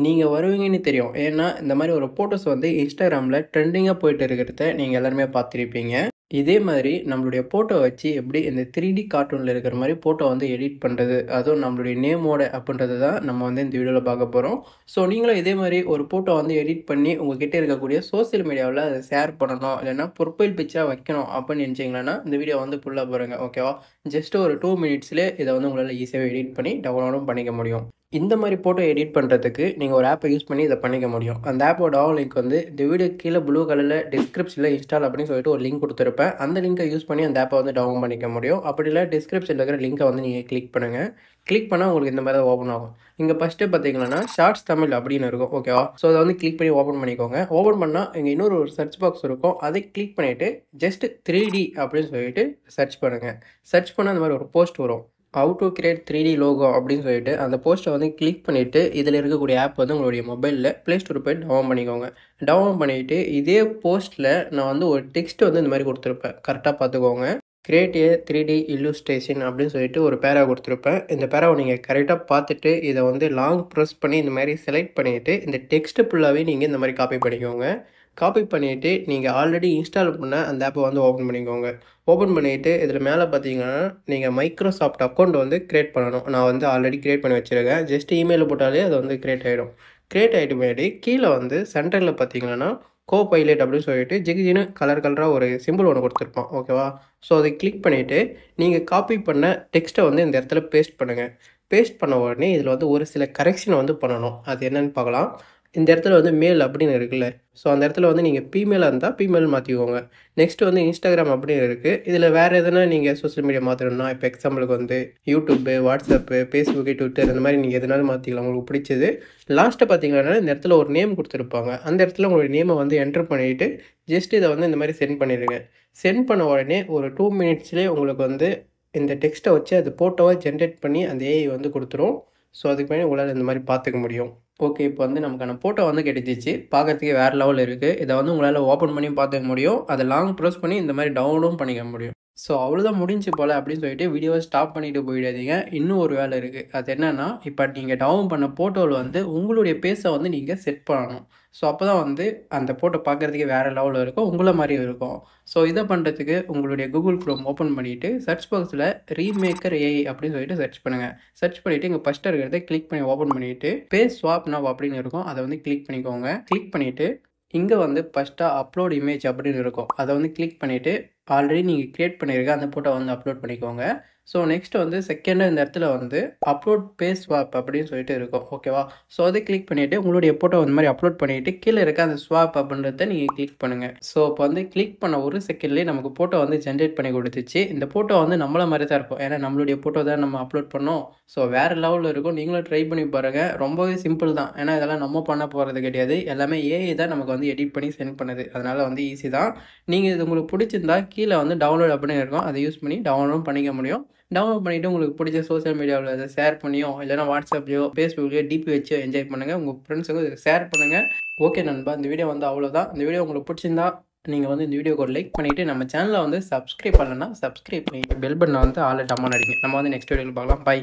நீங்க வருவீங்கன்னு தெரியும். ஏன்னா, இந்த மாரி ஒரு ஃபோட்டோஸ் வந்து Instagramல ட்ரெண்டிங்கா போயிட்டு இருக்கிறத நீங்க எல்லாருமே பார்த்திருப்பீங்க. இதே மாதிரி நம்மளுடைய ஃபோட்டோ வச்சு எப்படி இந்த 3டி கார்ட்டூன்ல இருக்கிற மாரி ஃபோட்டோ வந்து எடிட் பண்றது, அதுவும் நம்மளுடைய நேமோட அப்படின்றது தான் நம்ம வந்து இந்த வீடியோல பார்க்க போறோம். ஸோ நீங்களும் இதே மாரி ஒரு ஃபோட்டோ வந்து எடிட் பண்ணி உங்ககிட்ட இருக்கக்கூடிய சோசியல் மீடியாவுல அத ஷேர் பண்ணணும், இல்லைன்னா ப்ரொஃபைல் பிக்சரா வைக்கணும் அப்படின்னு நினைச்சீங்கன்னா, இந்த வீடியோ வந்து ஃபுல்லா பாருங்க. ஓகேவா? ஜஸ்ட் ஒரு 2 மினிட்ஸ்லயே இத வந்து உங்களால ஈஸியாவே எடிட் பண்ணி டவுன்லோடும் பண்ணிக்க முடியும். இந்த மாரி ஃபோட்டோ எடிட் பண்றதுக்கு நீங்க ஒரு ஆப்ப யூஸ் பண்ணி இத பண்ணிக்க முடியும். அந்த ஆப்போட டவுன்லோட் லிங்க் வந்து இந்த வீடியோக்கு கீழ ப்ளூ கலர்ல டிஸ்கிரிப்ஷன்ல இன்ஸ்டால் அப்படின்னு சொல்லிட்டு ஒரு லிங்க் குடுத்திருப்பேன். அந்த லிங்க யூஸ் பண்ணி அந்த ஆப்ப வந்து டவுன்லோட் பண்ணிக்க முடியும். அப்படி இல்ல டிஸ்கிரிப்ஷன்ல இருக்கிற லிங்க வந்து நீங்க கிளிக் பண்ணுங்க. கிளிக் பண்ணா உங்களுக்கு இந்த மாரி தான் ஓப்பன் ஆகும். இங்க ஃபர்ஸ்ட்டு பார்த்தீங்கன்னா, ஷார்ட்ஸ் தமிழ் அப்படின்னு இருக்கும். ஓகேவா? ஸோ அத வந்து கிளிக் பண்ணி ஓப்பன் பண்ணிக்கோங்க. ஓப்பன் பண்ணா இங்க இன்னொரு ஒரு சர்ச் பாக்ஸ் இருக்கும். அதை கிளிக் பண்ணிட்டு ஜஸ்ட் 3டி அப்படின்னு சொல்லிட்டு சர்ச் பண்ணுங்க. சர்ச் பண்ணா இந்த மாரி ஒரு போஸ்ட் வரும். ஹவ் டு கிரியேட் 3டி லோகோ அப்படின்னு சொல்லிட்டு அந்த போஸ்ட்டை வந்து கிளிக் பண்ணிவிட்டு இதில் இருக்கக்கூடிய ஆப் வந்து உங்களுடைய மொபைலில் ப்ளே ஸ்டோர் போய் டவுன்லோட் பண்ணிக்கோங்க. டவுன்லோட் பண்ணிவிட்டு இதே போஸ்ட்டில் நான் வந்து ஒரு டெக்ஸ்ட் வந்து இந்த மாதிரி கொடுத்துருப்பேன். கரெக்டாக பார்த்துக்கோங்க. கிரியேட் ஏ 3டி இல்லுஸ்ட்ரேஷன் அப்படின்னு சொல்லிட்டு ஒரு பேரா கொடுத்துருப்பேன். இந்த பேராவை நீங்கள் கரெக்டாக பார்த்துட்டு இதை வந்து லாங் ப்ரெஸ் பண்ணி இந்த மாதிரி செலக்ட் பண்ணிவிட்டு இந்த டெக்ஸ்ட் ஃபுல்லாகவே நீங்கள் இந்த மாதிரி காப்பி பண்ணிக்கோங்க. காப்பி பண்ணிவிட்டு நீங்கள் ஆல்ரெடி இன்ஸ்டால் பண்ண அந்த ஆப்பை வந்து ஓப்பன் பண்ணிக்கோங்க. ஓப்பன் பண்ணிவிட்டு இதில் மேலே பார்த்தீங்கன்னா நீங்கள் மைக்ரோசாஃப்ட் அக்கௌண்ட் வந்து கிரியேட் பண்ணணும். நான் வந்து ஆல்ரெடி கிரியேட் பண்ணி வச்சுருக்கேன். ஜஸ்ட் இமெயில் போட்டாலே அது வந்து கிரியேட் ஆகிடும். கிரியேட் ஆகிட்டு முன்னாடி கீழே வந்து சென்டரில் பார்த்தீங்கன்னா கோ பைலட் அப்படின்னு சொல்லிட்டு ஜிகிஜின்னு கலர் கலராக ஒரு சிம்பிள் ஒன்று கொடுத்துருப்போம். ஓகேவா? ஸோ அதை கிளிக் பண்ணிவிட்டு நீங்கள் காப்பி பண்ண டெக்ஸ்ட்டை வந்து இந்த இடத்துல பேஸ்ட் பண்ணுங்கள். பேஸ்ட் பண்ண உடனே இதில் வந்து ஒரு சில கரெக்ஷனை வந்து பண்ணணும். அது என்னென்னு பார்க்கலாம். இந்த இடத்துல வந்து மேல் அப்படின்னு இருக்குல்ல, ஸோ அந்த இடத்துல வந்து நீங்கள் ஃபீமேலாக இருந்தால் ஃபீமேல் மாற்றிக்கோங்க. நெக்ஸ்ட்டு வந்து இன்ஸ்டாகிராம் அப்படின்னு இருக்குது. இதில் வேறு எதுனா நீங்கள் சோஷியல் மீடியா மாற்றணும்னா, இப்போ எக்ஸாம்பிளுக்கு வந்து யூடியூப்பு, வாட்ஸ்அப்பு, ஃபேஸ்புக்கு, ட்விட்டர் இந்த மாதிரி நீங்கள் எதுனாலும் மாற்றிக்கலாம் உங்களுக்கு பிடிச்சது. லாஸ்ட்டை பார்த்தீங்கன்னா இந்த இடத்துல ஒரு நேம் கொடுத்துருப்பாங்க. அந்த இடத்துல உங்களுடைய நேமை வந்து என்டர் பண்ணிவிட்டு ஜஸ்ட் இதை வந்து இந்த மாதிரி சென்ட் பண்ணிடுங்க. சென்ட் பண்ண உடனே ஒரு 2 மினிட்ஸ்லேயே உங்களுக்கு வந்து இந்த டெக்ஸ்ட்டை வச்சு அது ஃபோட்டோவை ஜென்ரேட் பண்ணி அந்த ஏஐ வந்து கொடுத்துரும். ஸோ அதுக்கு முன்னாடி உங்களால் இந்த மாதிரி பார்த்துக்க முடியும். ஓகே. இப்போ வந்து நமக்கான ஃபோட்டோ வந்து கிடைச்சிச்சு. பார்க்கறதுக்கே வேறு லெவல்ல இருக்குது. இதை வந்து உங்களால் ஓப்பன் பண்ணி பார்த்துக்க முடியும். அதை லாங் ப்ரெஸ் பண்ணி இந்த மாதிரி டவுன்லோடும் பண்ணிக்க முடியும். ஸோ அவ்வளோதான் முடிஞ்சு போல் அப்படின்னு சொல்லிட்டு வீடியோவை ஸ்டாப் பண்ணிவிட்டு போயிடாதீங்க. இன்னும் ஒரு வேலை இருக்குது. அது என்னென்னா, இப்போ நீங்கள் டவுன் பண்ண ஃபோட்டோவில் வந்து உங்களுடைய ஃபேஸை வந்து நீங்கள் செட் பண்ணணும். ஸோ அப்போ தான் வந்து அந்த ஃபோட்டோ பார்க்குறதுக்கே வேறு லெவலில் இருக்கும். உங்களை மாதிரியும் இருக்கும். ஸோ இதை பண்ணுறதுக்கு உங்களுடைய கூகுள் குரோம் ஓப்பன் பண்ணிவிட்டு சர்ச் பாக்ஸில் ரீமேக்கர் ஏஐ அப்படின்னு சொல்லிட்டு சர்ச் பண்ணுங்கள். சர்ச் பண்ணிவிட்டு இங்கே ஃபஸ்ட்டு இருக்கிறத கிளிக் பண்ணி ஓப்பன் பண்ணிவிட்டு பேஸ் ஸ்வாப் நவ் அப்படின்னு இருக்கும். அதை வந்து கிளிக் பண்ணிக்கோங்க. கிளிக் பண்ணிவிட்டு இங்கே வந்து ஃபஸ்ட்டாக அப்லோட் இமேஜ் அப்படின்னு இருக்கும். அதை வந்து கிளிக் பண்ணிவிட்டு ஆல்ரெடி நீங்கள் கிரியேட் பண்ணியிருக்க அந்த ஃபோட்டோ வந்து அப்லோட் பண்ணிக்கோங்க. ஸோ நெக்ஸ்ட் வந்து செகண்டாக இந்த இடத்துல வந்து அப்லோட் பேஸ் ஸ்வாப் அப்படின்னு சொல்லிட்டு இருக்கும். ஓகேவா? ஸோ அதை கிளிக் பண்ணிவிட்டு உங்களுடைய ஃபோட்டோ இந்த மாதிரி அப்லோட் பண்ணிவிட்டு கீழே இருக்க அந்த ஸ்வாப் அப்படின்றத நீங்கள் கிளிக் பண்ணுங்கள். ஸோ இப்போ வந்து கிளிக் பண்ண ஒரு செகண்ட்லேயே நமக்கு ஃபோட்டோ வந்து ஜென்ரேட் பண்ணி கொடுத்துச்சு. இந்த ஃபோட்டோ வந்து நம்மள மாதிரி தான் இருக்கும். ஏன்னா நம்மளுடைய ஃபோட்டோ தான் நம்ம அப்லோட் பண்ணோம். ஸோ வேறு லெவலில் இருக்கும். நீங்களும் ட்ரை பண்ணி பாருங்கள். ரொம்பவே சிம்பிள் தான். ஏன்னா இதெல்லாம் நம்ம பண்ண போகிறது கிடையாது. எல்லாமே ஏஐ தான் நமக்கு வந்து எடிட் பண்ணி சென்ட் பண்ணுது. அதனால் வந்து ஈஸி தான். நீங்கள் இது உங்களுக்கு பிடிச்சிருந்தா கீழே வந்து டவுன்லோட் அப்படின்னு இருக்கும். அதை யூஸ் பண்ணி டவுன்லோடும் பண்ணிக்க முடியும். டவுன்லோட் பண்ணிவிட்டு உங்களுக்கு பிடிச்ச சோஷியல் மீடியாவில் அதை ஷேர் பண்ணியோ இல்லைனா வாட்ஸ்அப்லையோ ஃபேஸ்புக்லையோ டிபி வச்சு என்ஜாய் பண்ணுங்கள். உங்கள் ஃப்ரெண்ட்ஸுக்கும் இதை ஷேர் பண்ணுங்கள். ஓகே நண்பா, இந்த வீடியோ வந்து அவ்வளோதான். இந்த வீடியோ உங்களுக்கு பிடிச்சிருந்தா நீங்கள் வந்து இந்த வீடியோக்கு ஒரு லைக் பண்ணிவிட்டு நம்ம சேனலை வந்து சப்ஸ்கிரைப் பண்ணலன்னா சப்ஸ்கிரைப் பண்ணிவிட்டு பெல் பட்டனை வந்து ஆல் டம்மான் அடிங்க. நம்ம வந்து நெக்ஸ்ட் வீடியோவில் பார்க்கலாம். பை.